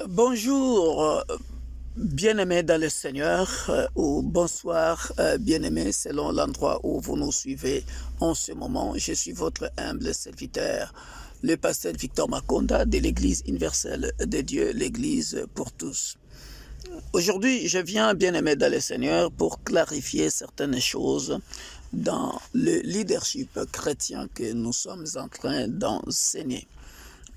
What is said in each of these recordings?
Bonjour, bien-aimés dans le Seigneur, ou bonsoir, bien-aimés, selon l'endroit où vous nous suivez en ce moment. Je suis votre humble serviteur, le pasteur Victor Makonda de l'Église universelle de Dieu, l'Église pour tous. Aujourd'hui, je viens, bien-aimés dans le Seigneur, pour clarifier certaines choses dans le leadership chrétien que nous sommes en train d'enseigner.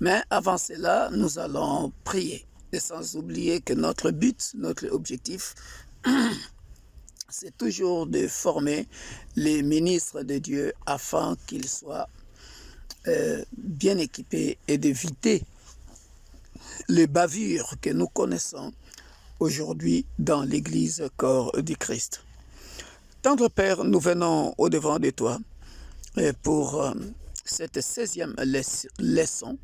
Mais avant cela, nous allons prier. Et sans oublier que notre but, notre objectif, c'est toujours de former les ministres de Dieu afin qu'ils soient bien équipés et d'éviter les bavures que nous connaissons aujourd'hui dans l'Église corps du Christ. Tendre Père, nous venons au-devant de toi pour cette 16e leçon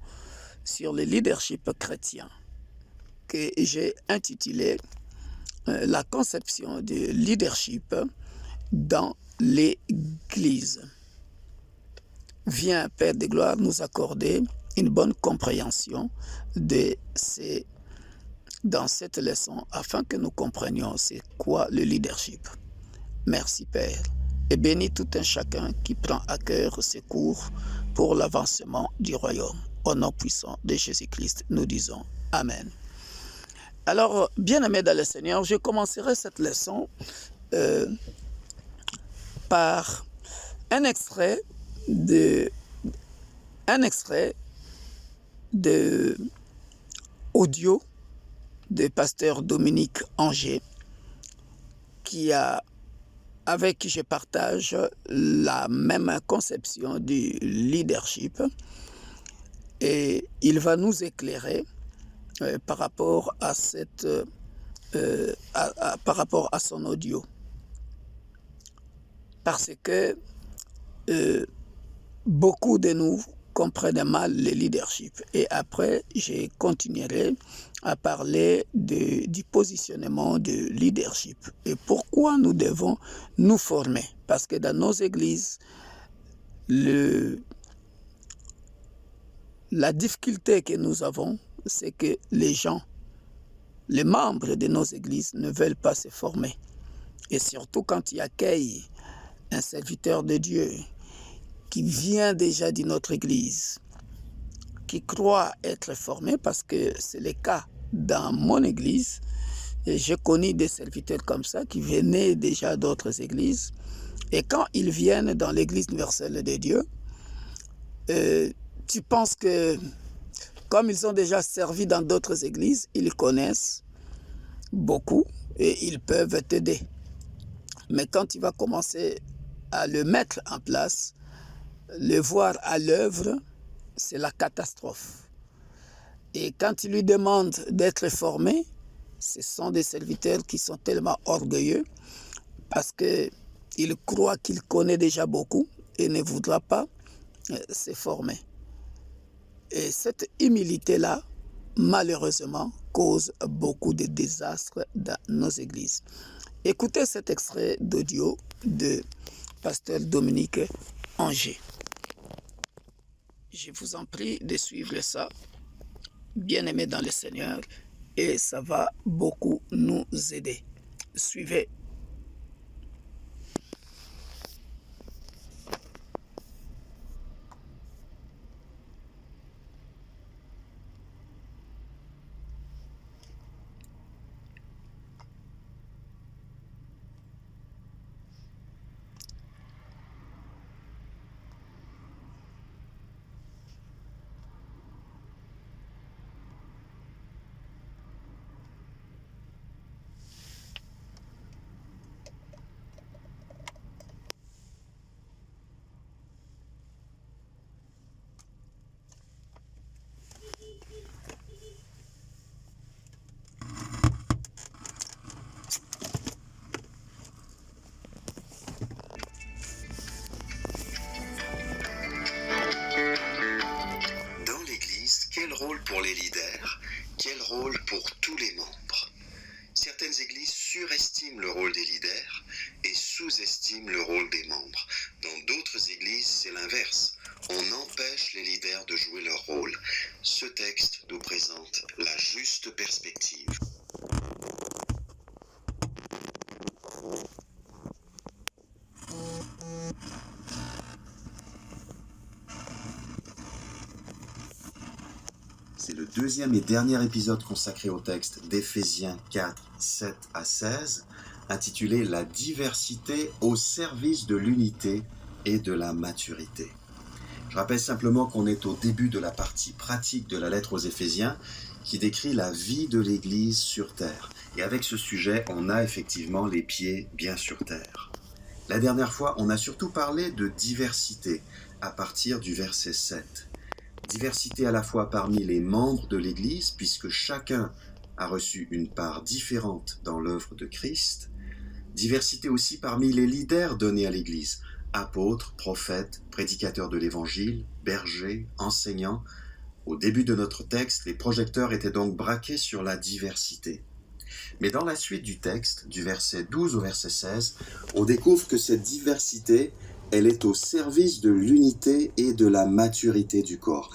sur le leadership chrétien que j'ai intitulé la conception du leadership dans l'Église. Viens, Père de gloire, nous accorder une bonne compréhension dans cette leçon afin que nous comprenions c'est quoi le leadership. Merci, Père, et bénis tout un chacun qui prend à cœur ces cours pour l'avancement du royaume. Au nom puissant de Jésus-Christ, nous disons Amen. Alors, bien-aimés dans le Seigneur, je commencerai cette leçon par un extrait de audio de pasteur Dominique Angers, avec qui je partage la même conception du leadership, et il va nous éclairer par rapport à par rapport à son audio, parce que beaucoup de nous comprennent mal le leadership. Et après, je continuerai à parler du positionnement du leadership et pourquoi nous devons nous former. Parce que dans nos églises, la difficulté que nous avons, c'est que les membres de nos églises ne veulent pas se former. Et surtout quand ils accueillent un serviteur de Dieu qui vient déjà de notre église, qui croit être formé, parce que c'est le cas dans mon église. Et j'ai connu des serviteurs comme ça qui venaient déjà d'autres églises. Et quand ils viennent dans l'église universelle de Dieu, tu penses que comme ils ont déjà servi dans d'autres églises, ils connaissent beaucoup et ils peuvent t'aider. Mais quand tu vas commencer à le mettre en place, le voir à l'œuvre, c'est la catastrophe. Et quand tu lui demandes d'être formé, ce sont des serviteurs qui sont tellement orgueilleux parce qu'ils croient qu'ils connaissent déjà beaucoup et ne voudra pas se former. Et cette humilité-là, malheureusement, cause beaucoup de désastres dans nos églises. Écoutez cet extrait d'audio de pasteur Dominique Angers. Je vous en prie de suivre ça, bien-aimés dans le Seigneur, et ça va beaucoup nous aider. Suivez. Quel rôle pour les leaders? Quel rôle pour tous les membres? Certaines églises surestiment le rôle des leaders et sous-estiment le rôle des membres. Dans d'autres églises, c'est l'inverse. On empêche les leaders de jouer leur rôle. ce texte nous présente la juste perspective. C'est le deuxième et dernier épisode consacré au texte d'Éphésiens 4, 7 à 16, intitulé « La diversité au service de l'unité et de la maturité ». Je rappelle simplement qu'on est au début de la partie pratique de la lettre aux Éphésiens qui décrit la vie de l'Église sur terre. Et avec ce sujet, on a effectivement les pieds bien sur terre. La dernière fois, on a surtout parlé de diversité à partir du verset 7. Diversité à la fois parmi les membres de l'Église, puisque chacun a reçu une part différente dans l'œuvre de Christ. Diversité aussi parmi les leaders donnés à l'Église, apôtres, prophètes, prédicateurs de l'Évangile, bergers, enseignants. Au début de notre texte, les projecteurs étaient donc braqués sur la diversité. Mais dans la suite du texte, du verset 12 au verset 16, on découvre que cette diversité, elle est au service de l'unité et de la maturité du corps.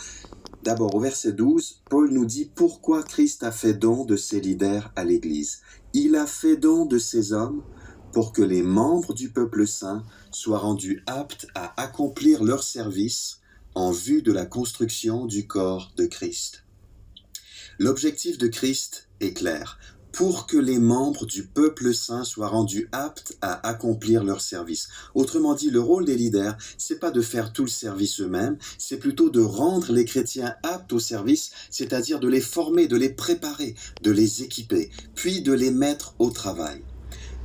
D'abord, au verset 12, Paul nous dit pourquoi Christ a fait don de ses leaders à l'Église. Il a fait don de ces hommes pour que les membres du peuple saint soient rendus aptes à accomplir leur service en vue de la construction du corps de Christ. L'objectif de Christ est clair. Pour que les membres du peuple saint soient rendus aptes à accomplir leur service. Autrement dit, le rôle des leaders, c'est pas de faire tout le service eux-mêmes, c'est plutôt de rendre les chrétiens aptes au service, c'est-à-dire de les former, de les préparer, de les équiper, puis de les mettre au travail.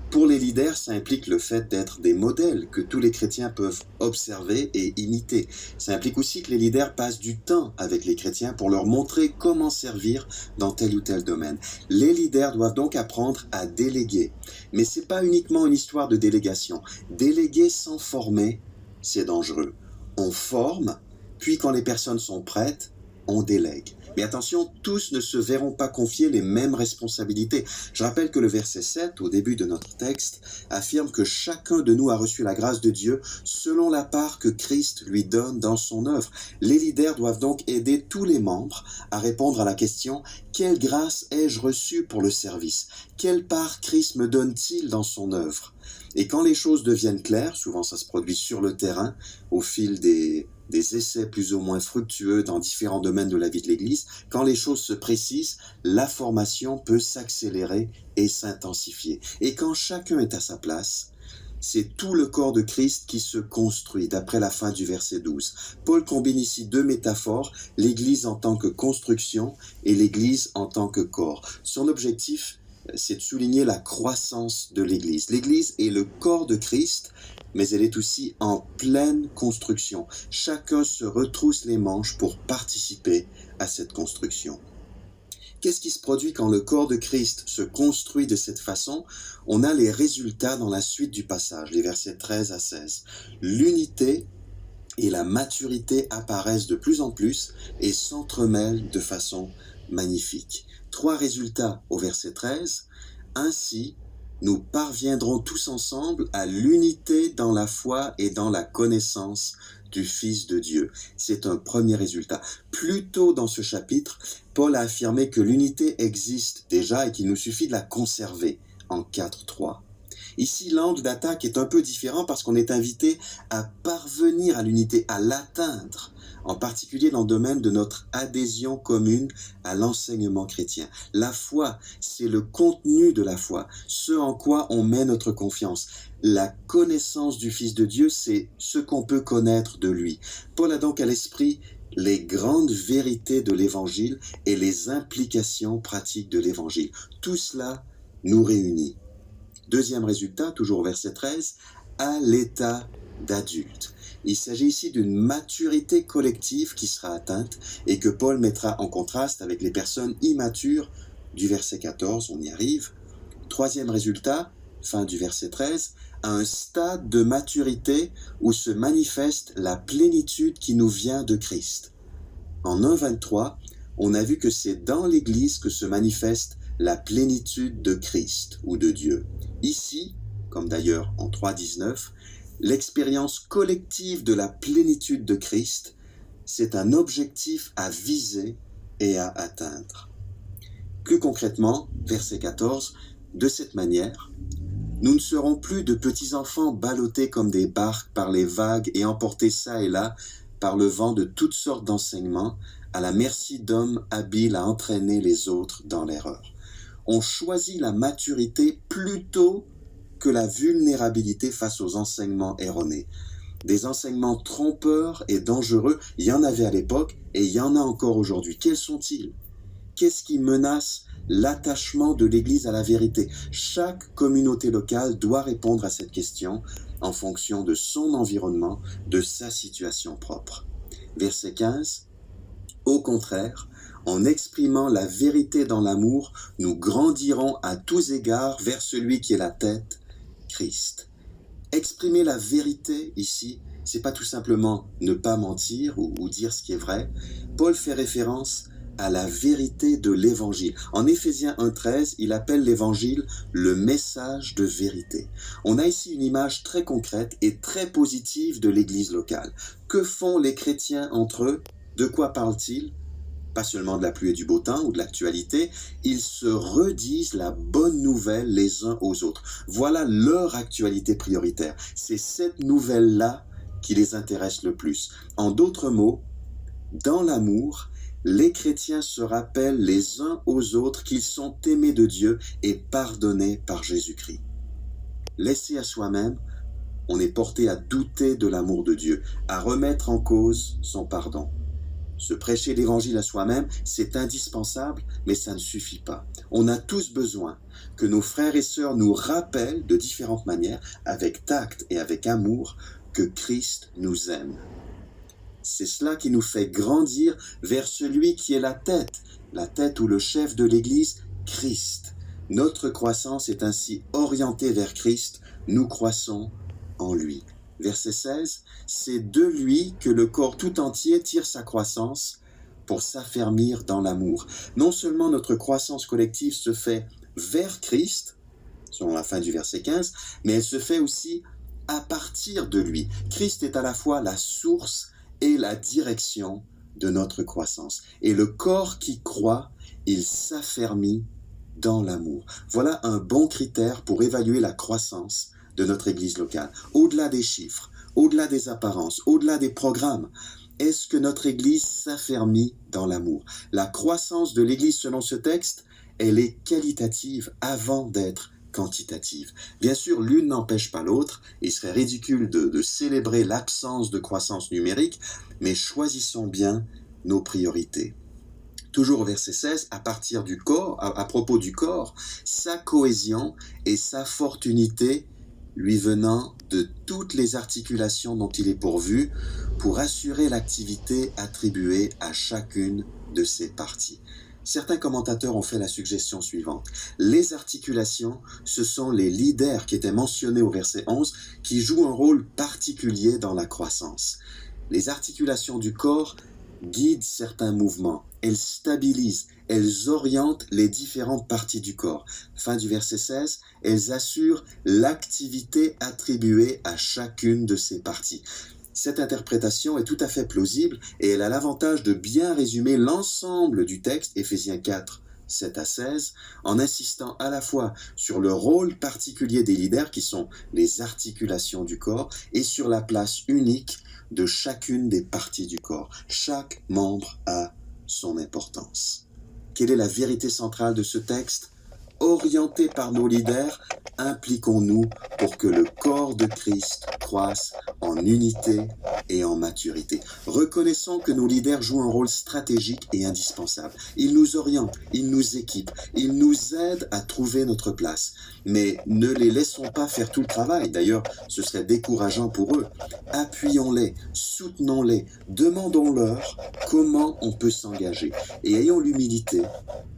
Pour les leaders, ça implique le fait d'être des modèles que tous les chrétiens peuvent observer et imiter. Ça implique aussi que les leaders passent du temps avec les chrétiens pour leur montrer comment servir dans tel ou tel domaine. Les leaders doivent donc apprendre à déléguer. Mais ce n'est pas uniquement une histoire de délégation. Déléguer sans former, c'est dangereux. On forme, puis quand les personnes sont prêtes, on délègue. Mais attention, tous ne se verront pas confier les mêmes responsabilités. Je rappelle que le verset 7, au début de notre texte, affirme que chacun de nous a reçu la grâce de Dieu selon la part que Christ lui donne dans son œuvre. Les leaders doivent donc aider tous les membres à répondre à la question « Quelle grâce ai-je reçue pour le service ? Quelle part Christ me donne-t-il dans son œuvre ?» Et quand les choses deviennent claires, souvent ça se produit sur le terrain, au fil des essais plus ou moins fructueux dans différents domaines de la vie de l'Église, quand les choses se précisent, la formation peut s'accélérer et s'intensifier. Et quand chacun est à sa place, c'est tout le corps de Christ qui se construit, d'après la fin du verset 12. Paul combine ici deux métaphores, l'Église en tant que construction et l'Église en tant que corps. Son objectif, c'est de souligner la croissance de l'Église. L'Église est le corps de Christ, mais elle est aussi en pleine construction. Chacun se retrousse les manches pour participer à cette construction. Qu'est-ce qui se produit quand le corps de Christ se construit de cette façon? On a les résultats dans la suite du passage, les versets 13 à 16. L'unité et la maturité apparaissent de plus en plus et s'entremêlent de façon magnifique. 3 résultats au verset 13. Ainsi, nous parviendrons tous ensemble à l'unité dans la foi et dans la connaissance du Fils de Dieu. C'est un premier résultat. Plus tôt dans ce chapitre, Paul a affirmé que l'unité existe déjà et qu'il nous suffit de la conserver en 4.3. Ici, l'angle d'attaque est un peu différent parce qu'on est invité à parvenir à l'unité, à l'atteindre, en particulier dans le domaine de notre adhésion commune à l'enseignement chrétien. La foi, c'est le contenu de la foi, ce en quoi on met notre confiance. La connaissance du Fils de Dieu, c'est ce qu'on peut connaître de lui. Paul a donc à l'esprit les grandes vérités de l'Évangile et les implications pratiques de l'Évangile. Tout cela nous réunit. Deuxième résultat, toujours au verset 13, à l'état d'adulte. Il s'agit ici d'une maturité collective qui sera atteinte et que Paul mettra en contraste avec les personnes immatures du verset 14, on y arrive. Troisième résultat, fin du verset 13, à un stade de maturité où se manifeste la plénitude qui nous vient de Christ. En 1.23, on a vu que c'est dans l'Église que se manifeste la plénitude de Christ ou de Dieu. Ici, comme d'ailleurs en 3.19, l'expérience collective de la plénitude de Christ, c'est un objectif à viser et à atteindre. Plus concrètement, verset 14, de cette manière, nous ne serons plus de petits enfants ballottés comme des barques par les vagues et emportés çà et là par le vent de toutes sortes d'enseignements, à la merci d'hommes habiles à entraîner les autres dans l'erreur. On choisit la maturité plutôt que la vulnérabilité face aux enseignements erronés. Des enseignements trompeurs et dangereux, il y en avait à l'époque et il y en a encore aujourd'hui. Quels sont-ils? Qu'est-ce qui menace l'attachement de l'Église à la vérité? Chaque communauté locale doit répondre à cette question en fonction de son environnement, de sa situation propre. Verset 15. Au contraire, en exprimant la vérité dans l'amour, nous grandirons à tous égards vers celui qui est la tête, Christ. Exprimer la vérité ici, c'est pas tout simplement ne pas mentir ou dire ce qui est vrai. Paul fait référence à la vérité de l'évangile. En Éphésiens 1,13, il appelle l'évangile le message de vérité. On a ici une image très concrète et très positive de l'église locale. Que font les chrétiens entre eux? De quoi parlent-ils? Pas seulement de la pluie et du beau temps ou de l'actualité, ils se redisent la bonne nouvelle les uns aux autres. Voilà leur actualité prioritaire. C'est cette nouvelle-là qui les intéresse le plus. En d'autres mots, dans l'amour, les chrétiens se rappellent les uns aux autres qu'ils sont aimés de Dieu et pardonnés par Jésus-Christ. Laissé à soi-même, on est porté à douter de l'amour de Dieu, à remettre en cause son pardon. Se prêcher l'évangile à soi-même, c'est indispensable, mais ça ne suffit pas. On a tous besoin que nos frères et sœurs nous rappellent de différentes manières, avec tact et avec amour, que Christ nous aime. C'est cela qui nous fait grandir vers celui qui est la tête ou le chef de l'Église, Christ. Notre croissance est ainsi orientée vers Christ, nous croissons en lui. Verset 16, c'est de lui que le corps tout entier tire sa croissance pour s'affermir dans l'amour. Non seulement notre croissance collective se fait vers Christ, selon la fin du verset 15, mais elle se fait aussi à partir de lui. Christ est à la fois la source et la direction de notre croissance. Et le corps qui croit, il s'affermit dans l'amour. Voilà un bon critère pour évaluer la croissance de notre Église locale. Au-delà des chiffres, au-delà des apparences, au-delà des programmes, est-ce que notre Église s'affermit dans l'amour? La croissance de l'Église selon ce texte, elle est qualitative avant d'être quantitative. Bien sûr, l'une n'empêche pas l'autre. Il serait ridicule de célébrer l'absence de croissance numérique, mais choisissons bien nos priorités. Toujours au verset 16, à partir du corps, à propos du corps, sa cohésion et sa forte unité lui venant de toutes les articulations dont il est pourvu pour assurer l'activité attribuée à chacune de ses parties. Certains commentateurs ont fait la suggestion suivante. Les articulations, ce sont les leaders qui étaient mentionnés au verset 11, qui jouent un rôle particulier dans la croissance. Les articulations du corps guident certains mouvements, elles stabilisent, elles orientent les différentes parties du corps. Fin du verset 16, elles assurent l'activité attribuée à chacune de ces parties. Cette interprétation est tout à fait plausible et elle a l'avantage de bien résumer l'ensemble du texte, Éphésiens 4, 7 à 16, en insistant à la fois sur le rôle particulier des leaders qui sont les articulations du corps et sur la place unique de chacune des parties du corps. Chaque membre a son importance. Quelle est la vérité centrale de ce texte? Orientés par nos leaders, impliquons-nous pour que le corps de Christ croisse en unité et en maturité. Reconnaissons que nos leaders jouent un rôle stratégique et indispensable. Ils nous orientent, ils nous équipent, ils nous aident à trouver notre place. Mais ne les laissons pas faire tout le travail. D'ailleurs, ce serait décourageant pour eux. Appuyons-les, soutenons-les, demandons-leur comment on peut s'engager. Et ayons l'humilité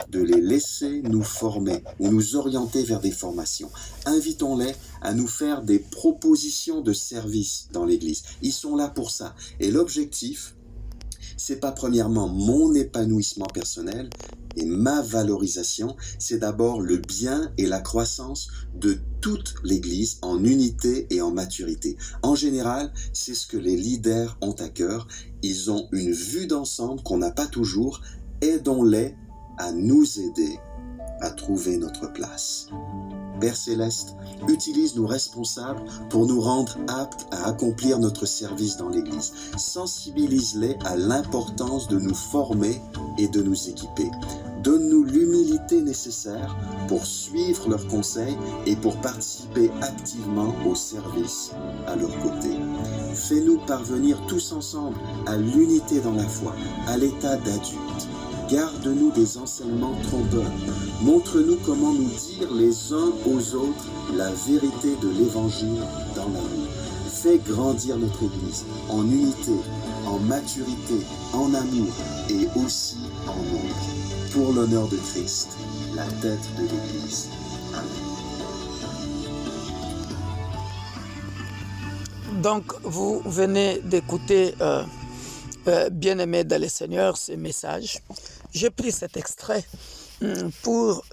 de les laisser nous former ou nous orienter vers des formations. Invitons-les à nous faire des propositions de service dans l'Église. Ils sont là pour ça. Et l'objectif, c'est pas premièrement mon épanouissement personnel et ma valorisation, c'est d'abord le bien et la croissance de toute l'Église en unité et en maturité. En général, c'est ce que les leaders ont à cœur. Ils ont une vue d'ensemble qu'on n'a pas toujours, Aidons-les à nous aider à trouver notre place. Père Céleste, utilise nos responsables pour nous rendre aptes à accomplir notre service dans l'Église. Sensibilise-les à l'importance de nous former et de nous équiper. Donne-nous l'humilité nécessaire pour suivre leurs conseils et pour participer activement au service à leur côté. Fais-nous parvenir tous ensemble à l'unité dans la foi, à l'état d'adulte. Garde-nous des enseignements trompeurs. Montre-nous comment nous dire les uns aux autres la vérité de l'Évangile dans l'amour. Fais grandir notre Église en unité, en maturité, en amour et aussi en nombre. Pour l'honneur de Christ, la tête de l'Église. Amen. Donc, vous venez d'écouter, bien-aimés dans le Seigneur, ce message. J'ai pris cet extrait pour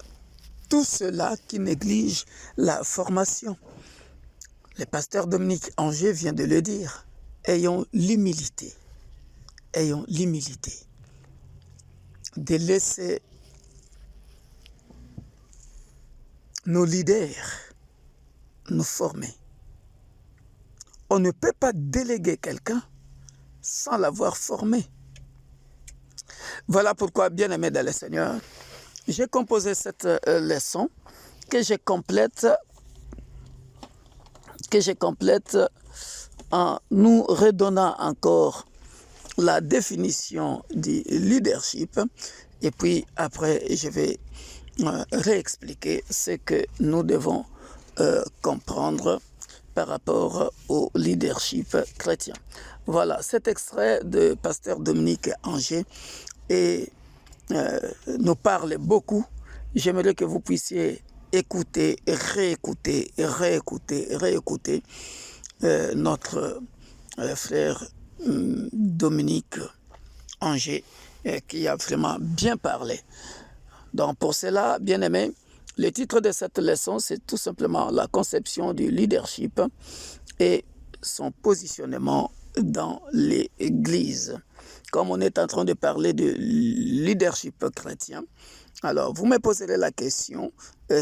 tous ceux-là qui négligent la formation. Le pasteur Dominique Angers vient de le dire. Ayons l'humilité de laisser nos leaders nous former. On ne peut pas déléguer quelqu'un sans l'avoir formé. Voilà pourquoi, bien-aimés dans le Seigneur, j'ai composé cette leçon que je complète en nous redonnant encore la définition du leadership. Et puis après, je vais réexpliquer ce que nous devons comprendre par rapport au leadership chrétien. Voilà, cet extrait de pasteur Dominique Angers nous parle beaucoup. J'aimerais que vous puissiez écouter, réécouter notre frère Dominique Angers qui a vraiment bien parlé. Donc pour cela, bien aimé, le titre de cette leçon, c'est tout simplement la conception du leadership et son positionnement dans l'Église. Comme on est en train de parler de leadership chrétien, alors vous me poserez la question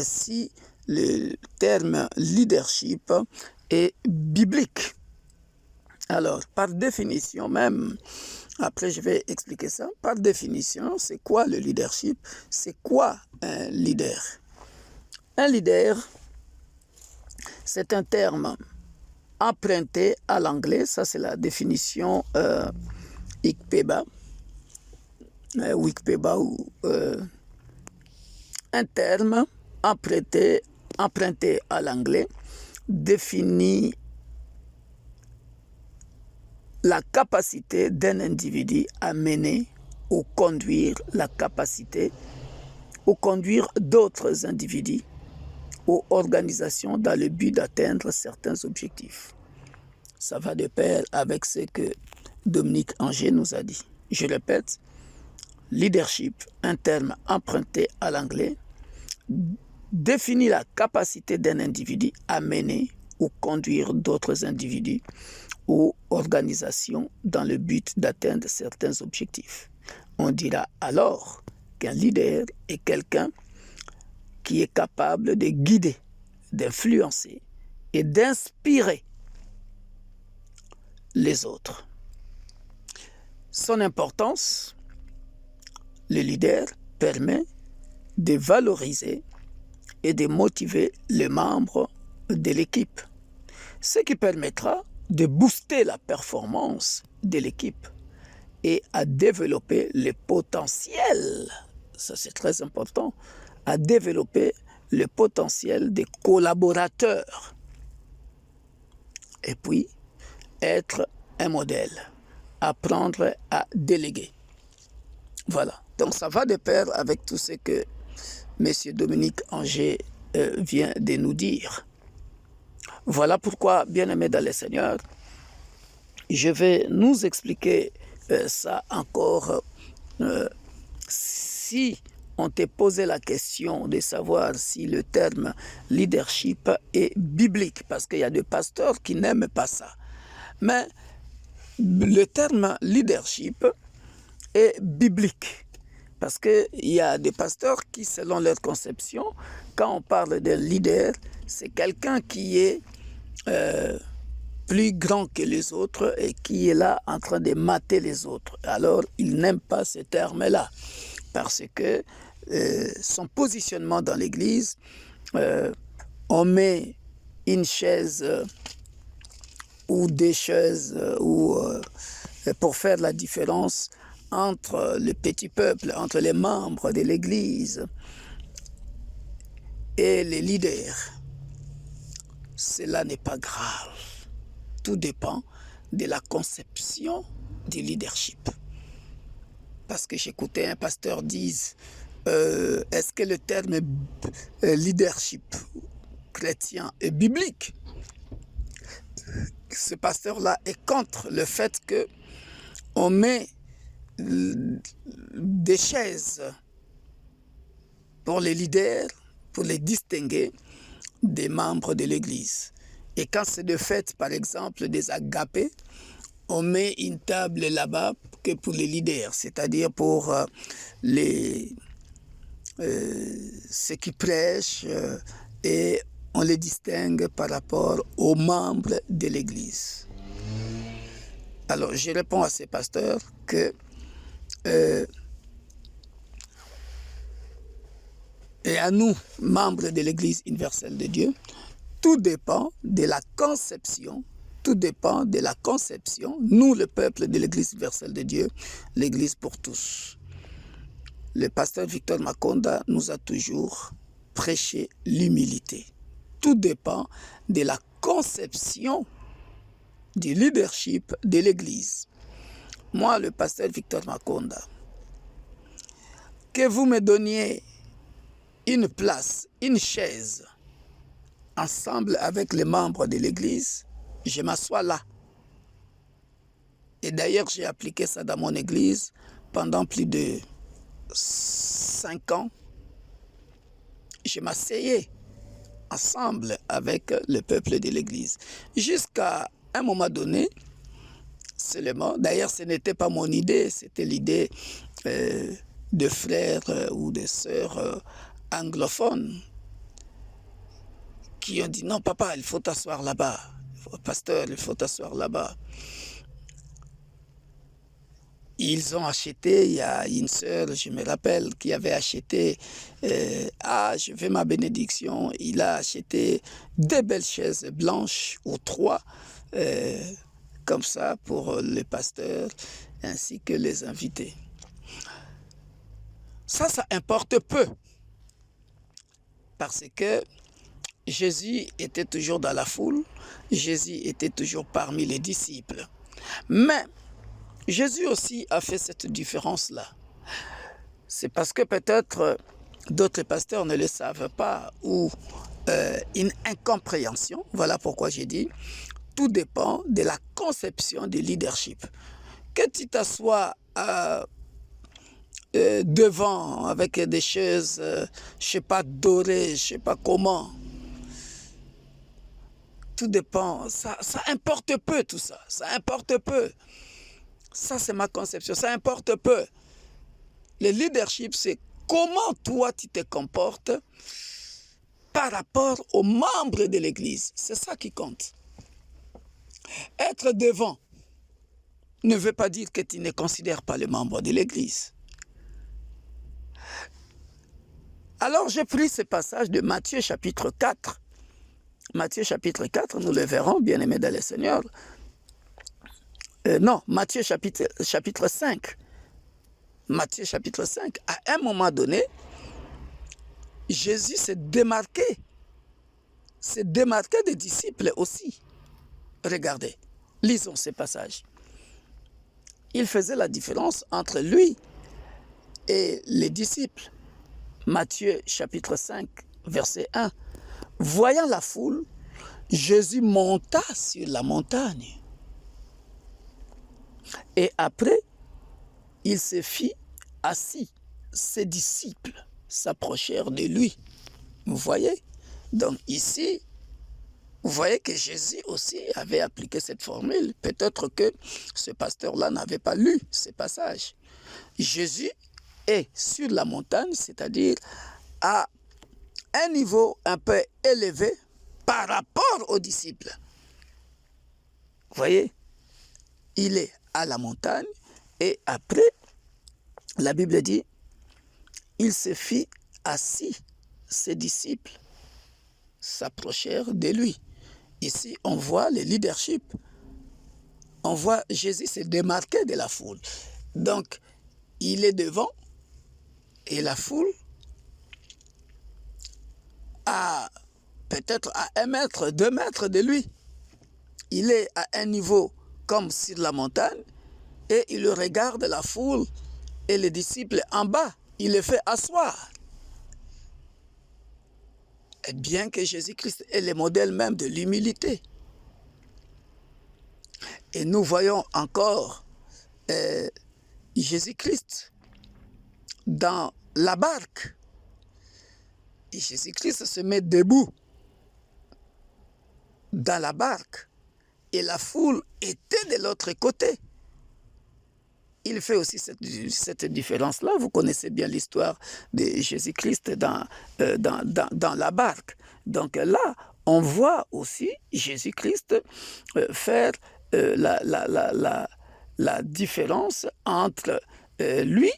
si le terme leadership est biblique. Alors, par définition même, après je vais expliquer ça, par définition, c'est quoi le leadership? C'est quoi un leader? Un leader, c'est un terme emprunté à l'anglais, ça c'est la définition Wikipédia, ou un terme emprunté à l'anglais définit la capacité d'un individu à mener ou conduire d'autres individus ou organisations dans le but d'atteindre certains objectifs. Ça va de pair avec ce que Dominique Angers nous a dit. Je répète, leadership, un terme emprunté à l'anglais, définit la capacité d'un individu à mener ou conduire d'autres individus ou organisations dans le but d'atteindre certains objectifs. On dira alors qu'un leader est quelqu'un qui est capable de guider, d'influencer et d'inspirer les autres. Son importance, le leader permet de valoriser et de motiver les membres de l'équipe, ce qui permettra de booster la performance de l'équipe et à développer le potentiel, ça c'est très important, à développer le potentiel des collaborateurs. Et puis, être un modèle, apprendre à déléguer. Voilà, donc ça va de pair avec tout ce que M. Dominique Angers vient de nous dire. Voilà pourquoi, bien-aimés dans le Seigneur, je vais nous expliquer ça encore. Si on t'est posé la question de savoir si le terme leadership est biblique, parce qu'il y a des pasteurs qui n'aiment pas ça. Mais le terme leadership est biblique. Parce qu'il y a des pasteurs qui, selon leur conception, quand on parle d'un leader, c'est quelqu'un qui est plus grand que les autres et qui est là en train de mater les autres. Alors, ils n'aiment pas ce terme-là parce que son positionnement dans l'Église, on met une chaise ou des chaises pour faire la différence entre le petit peuple, entre les membres de l'Église et les leaders. Cela n'est pas grave. Tout dépend de la conception du leadership. Parce que j'écoutais un pasteur dire, est-ce que le terme leadership chrétien est biblique? Ce pasteur-là est contre le fait qu'on met des chaises pour les leaders, pour les distinguer des membres de l'Église. Et quand c'est de fait, par exemple, des agapés, on met une table là-bas que pour les leaders, c'est-à-dire pour ceux qui prêchent et on les distingue par rapport aux membres de l'Église. Alors, je réponds à ces pasteurs que et à nous, membres de l'Église universelle de Dieu, tout dépend de la conception, nous, le peuple de l'Église universelle de Dieu, l'Église pour tous. Le pasteur Victor Makonda nous a toujours prêché l'humilité. Tout dépend de la conception du leadership de l'Église. Moi, le pasteur Victor Makonda, que vous me donniez une place, une chaise, ensemble avec les membres de l'Église, je m'assois là. Et d'ailleurs, j'ai appliqué ça dans mon Église pendant plus de 5 ans. Je m'asseyais ensemble avec le peuple de l'Église. Jusqu'à un moment donné, seulement, d'ailleurs, ce n'était pas mon idée, c'était l'idée de frères ou de sœurs anglophones qui ont dit, non, papa, il faut t'asseoir là-bas. Pasteur, il faut t'asseoir là-bas. Ils ont acheté, il y a une sœur, je me rappelle, qui avait acheté, je fais ma bénédiction, il a acheté 2 belles chaises blanches ou 3, comme ça, pour les pasteurs ainsi que les invités. Ça importe peu, parce que Jésus était toujours dans la foule, Jésus était toujours parmi les disciples. Mais Jésus aussi a fait cette différence-là. C'est parce que peut-être d'autres pasteurs ne le savent pas ou une incompréhension. Voilà pourquoi j'ai dit, tout dépend de la conception du leadership. Que tu t'assoies devant avec des chaises, je ne sais pas, dorées, je ne sais pas comment. Tout dépend, ça importe peu tout ça, ça importe peu. Ça c'est ma conception, ça importe peu. Le leadership c'est comment toi tu te comportes par rapport aux membres de l'Église, c'est ça qui compte. Être devant ne veut pas dire que tu ne considères pas les membres de l'Église. Alors j'ai pris ce passage de Matthieu chapitre 4. Matthieu chapitre 4, nous le verrons, bien-aimés dans le Seigneur. Matthieu chapitre 5. Matthieu chapitre 5. À un moment donné, Jésus s'est démarqué des disciples aussi. Regardez, lisons ces passages. Il faisait la différence entre lui et les disciples. Matthieu chapitre 5, verset 1. Voyant la foule, Jésus monta sur la montagne. Et après, il se fit assis. Ses disciples s'approchèrent de lui. Vous voyez? Donc ici, vous voyez que Jésus aussi avait appliqué cette formule. Peut-être que ce pasteur-là n'avait pas lu ce passage. Jésus est sur la montagne, c'est-à-dire à un niveau un peu élevé par rapport aux disciples. Vous voyez, il est à la montagne et après, la Bible dit, il se fit assis, ses disciples s'approchèrent de lui. Ici, on voit le leadership. On voit Jésus se démarquer de la foule. Donc, il est devant et la foule à peut-être à 1 mètre, 2 mètres de lui. Il est à un niveau comme sur la montagne et il regarde la foule et les disciples en bas. Il les fait asseoir. Et bien que Jésus-Christ est le modèle même de l'humilité. Et nous voyons encore Jésus-Christ dans la barque. Et Jésus-Christ se met debout dans la barque et la foule était de l'autre côté. Il fait aussi cette différence-là. Vous connaissez bien l'histoire de Jésus-Christ dans la barque. Donc là, on voit aussi Jésus-Christ faire la différence entre lui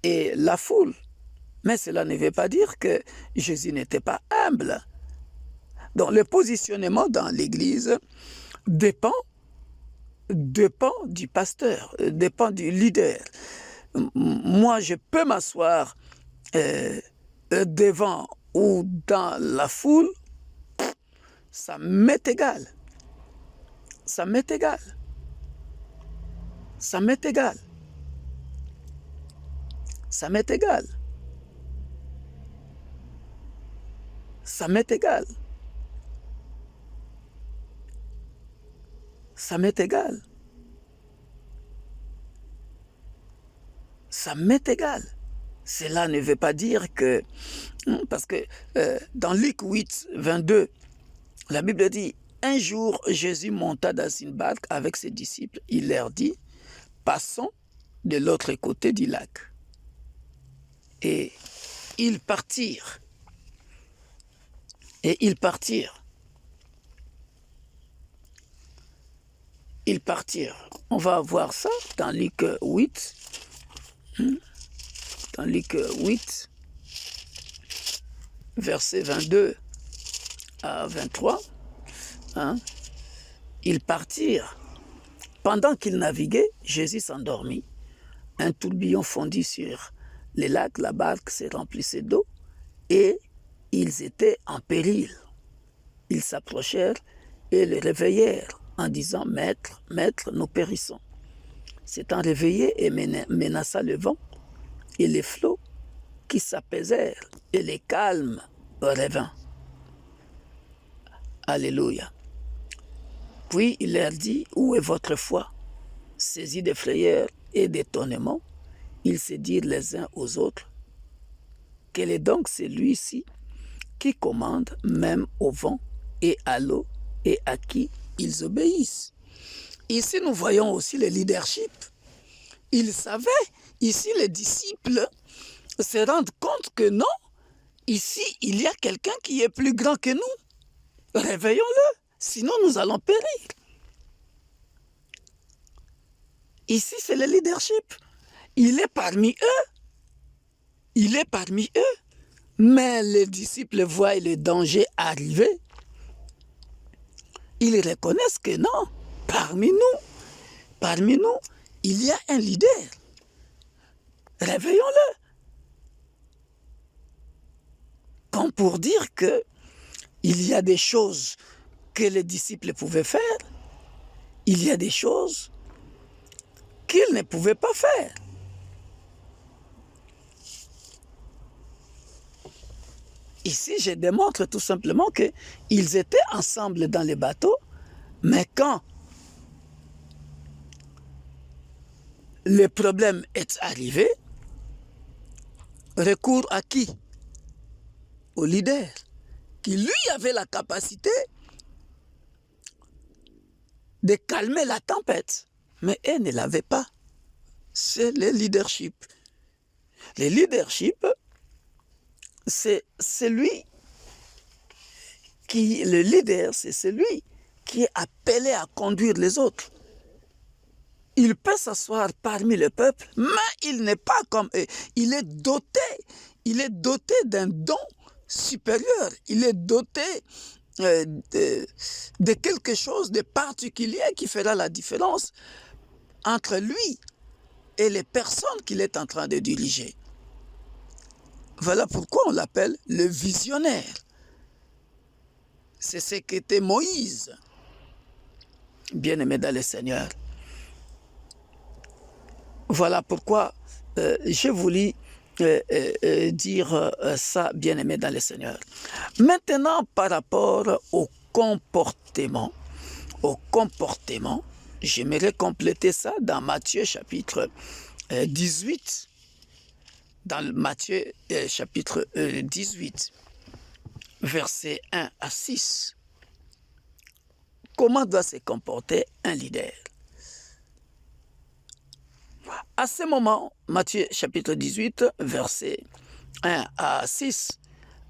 et la foule. Mais cela ne veut pas dire que Jésus n'était pas humble. Donc le positionnement dans l'Église dépend du pasteur, dépend du leader. Moi, je peux m'asseoir devant ou dans la foule, ça m'est égal. Ça m'est égal. Ça m'est égal. Ça m'est égal. Ça m'est égal. Ça m'est égal. Ça m'est égal. Cela ne veut pas dire que... Parce que dans Luc 8, 22, la Bible dit, un jour, Jésus monta dans une barque avec ses disciples. Il leur dit, passons de l'autre côté du lac. Et ils partirent. Et ils partirent. Ils partirent. On va voir ça dans Luc 8. Dans Luc 8, versets 22 à 23. Ils partirent. Pendant qu'ils naviguaient, Jésus s'endormit. Un tourbillon fondit sur les lacs, la barque se remplissait d'eau et ils étaient en péril. Ils s'approchèrent et le réveillèrent en disant « Maître, Maître, nous périssons ». S'étant réveillé et menaça le vent et les flots qui s'apaisèrent et les calmes revint. Alléluia. Puis il leur dit, où est votre foi? Saisis de frayeur et d'étonnement, ils se dirent les uns aux autres, quel est donc celui-ci qui commande même au vent et à l'eau et à qui ils obéissent? Ici, nous voyons aussi le leadership. Ils savaient, ici, les disciples se rendent compte que non, ici, il y a quelqu'un qui est plus grand que nous. Réveillons-le, sinon nous allons périr. Ici, c'est le leadership. Il est parmi eux. Il est parmi eux. Mais les disciples voient le danger arriver. Ils reconnaissent que non, parmi nous, il y a un leader. Réveillons-le. Comme pour dire que il y a des choses que les disciples pouvaient faire, il y a des choses qu'ils ne pouvaient pas faire. Ici, je démontre tout simplement qu'ils étaient ensemble dans les bateaux, mais quand le problème est arrivé, recours à qui? Au leader, qui lui avait la capacité de calmer la tempête. Mais elle ne l'avait pas. C'est le leadership. Le leadership, c'est celui le leader, c'est celui qui est appelé à conduire les autres. Il peut s'asseoir parmi le peuple, mais il n'est pas comme eux. Il est doté d'un don supérieur. Il est doté de quelque chose de particulier qui fera la différence entre lui et les personnes qu'il est en train de diriger. Voilà pourquoi on l'appelle le visionnaire. C'est ce qu'était Moïse, bien-aimé dans le Seigneur. Voilà pourquoi je voulais dire ça, bien-aimé dans le Seigneur. Maintenant, par rapport au comportement, j'aimerais compléter ça dans Matthieu chapitre 18. Dans Matthieu chapitre 18. Versets 1 à 6. Comment doit se comporter un leader? À ce moment, Matthieu chapitre 18, versets 1 à 6,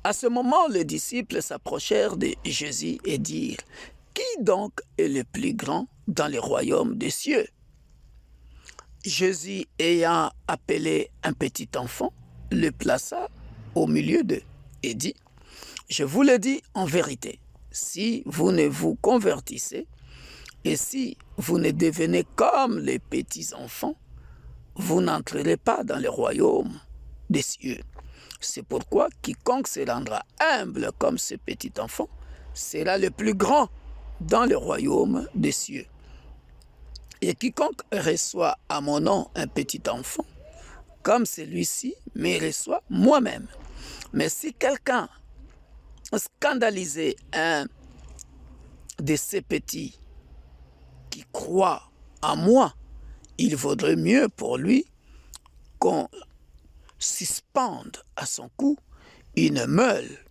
à ce moment, les disciples s'approchèrent de Jésus et dirent, « Qui donc est le plus grand dans le royaume des cieux ?» Jésus, ayant appelé un petit enfant, le plaça au milieu d'eux et dit, je vous le dis en vérité, si vous ne vous convertissez et si vous ne devenez comme les petits-enfants, vous n'entrerez pas dans le royaume des cieux. C'est pourquoi quiconque se rendra humble comme ce petit enfant sera le plus grand dans le royaume des cieux. Et quiconque reçoit à mon nom un petit enfant, comme celui-ci me reçoit moi-même. Mais si quelqu'un scandaliser un de ces petits qui croient en moi, il vaudrait mieux pour lui qu'on suspende à son cou une meule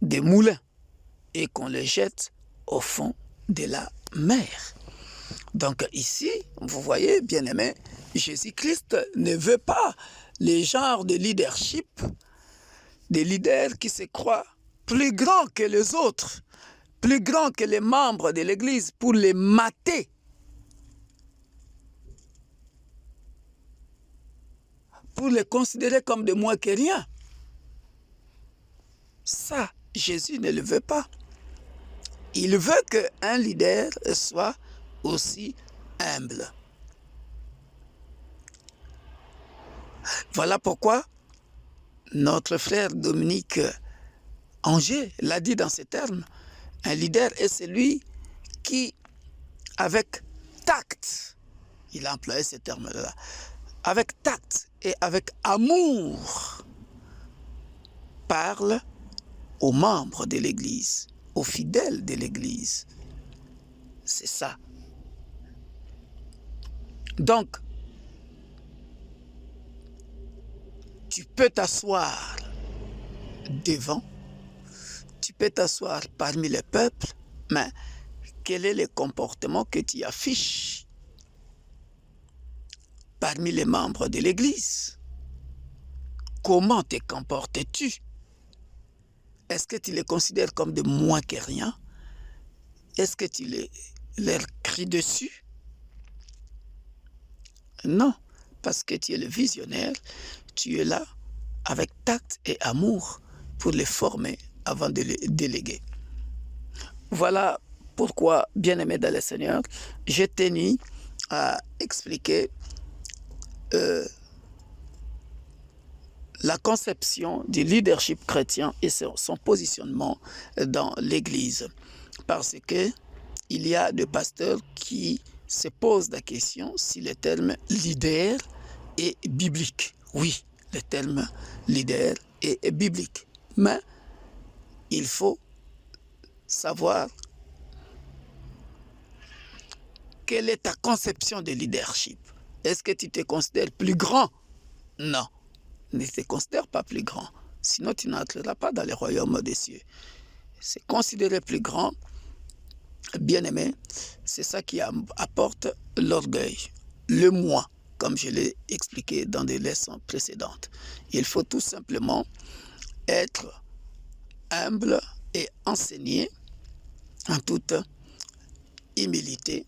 de moulin et qu'on le jette au fond de la mer. Donc ici, vous voyez, bien-aimé, Jésus-Christ ne veut pas les genres de leadership, des leaders qui se croient plus grands que les autres, plus grands que les membres de l'Église pour les mater. Pour les considérer comme de moins que rien. Ça, Jésus ne le veut pas. Il veut qu'un leader soit aussi humble. Voilà pourquoi notre frère Dominique Angers l'a dit dans ces termes, un leader est celui qui, avec tact, il a employé ces termes-là, avec tact et avec amour, parle aux membres de l'Église, aux fidèles de l'Église. C'est ça. Donc, tu peux t'asseoir devant, tu peux t'asseoir parmi le peuple, mais quel est le comportement que tu affiches parmi les membres de l'Église? Comment te comportes-tu? Est-ce que tu les considères comme de moins que rien? Est-ce que tu leur cries dessus? Non, parce que tu es le visionnaire, tu es là avec tact et amour pour les former avant de les déléguer. Voilà pourquoi, bien-aimé dans le Seigneur, j'ai tenu à expliquer la conception du leadership chrétien et son positionnement dans l'Église. Parce que il y a des pasteurs qui se posent la question si le terme leader est biblique. Oui, le terme leader est biblique. Mais il faut savoir quelle est ta conception de leadership. Est-ce que tu te considères plus grand? Non, ne te considère pas plus grand. Sinon, tu n'entreras pas dans le royaume des cieux. C'est considérer plus grand, bien-aimé, c'est ça qui apporte l'orgueil, le moi. comme je l'ai expliqué dans des leçons précédentes. Il faut tout simplement être humble et enseigner en toute humilité,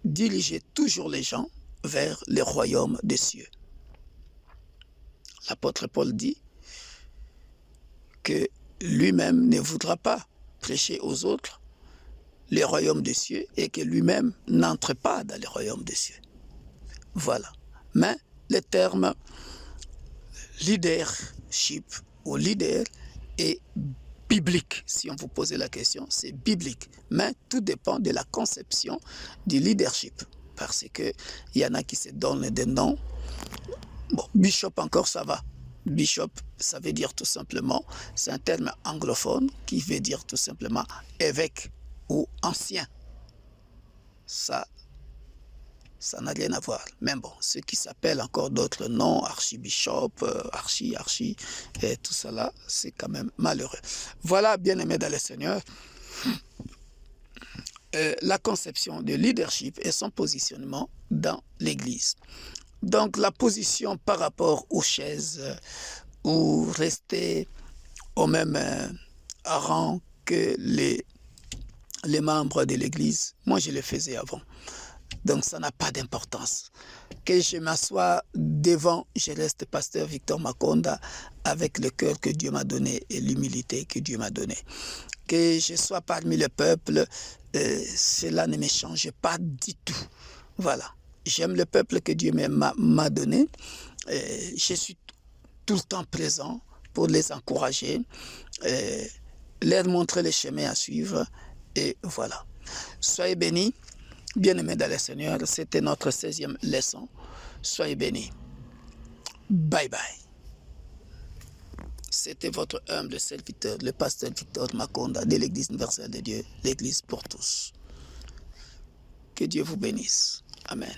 diriger toujours les gens vers le royaume des cieux. L'apôtre Paul dit que lui-même ne voudra pas prêcher aux autres le royaume des cieux et que lui-même n'entre pas dans le royaume des cieux. Voilà. Mais le terme leadership ou leader est biblique. Si on vous posait la question, c'est biblique. Mais tout dépend de la conception du leadership. Parce qu'il y en a qui se donnent des noms. Bon, bishop encore, ça va. Bishop, ça veut dire tout simplement, c'est un terme anglophone qui veut dire tout simplement évêque ou ancien. Ça n'a rien à voir. Mais bon, ce qui s'appelle encore d'autres noms, archibishop, archi, et tout cela, c'est quand même malheureux. Voilà, bien-aimés dans le Seigneur, la conception de leadership et son positionnement dans l'Église. Donc, la position par rapport aux chaises ou rester au même rang que les membres de l'Église, moi je le faisais avant. Donc ça n'a pas d'importance. Que je m'assoie devant, je reste pasteur Victor Makonda avec le cœur que Dieu m'a donné et l'humilité que Dieu m'a donnée. Que je sois parmi le peuple, cela ne me change pas du tout. Voilà. J'aime le peuple que Dieu m'a donné. Je suis tout le temps présent pour les encourager, leur montrer les chemins à suivre. Et voilà. Soyez bénis. Bien-aimés dans le Seigneur, c'était notre 16e leçon. Soyez bénis. Bye bye. C'était votre humble serviteur, le pasteur Victor Makonda de l'Église universelle de Dieu, l'Église pour tous. Que Dieu vous bénisse. Amen.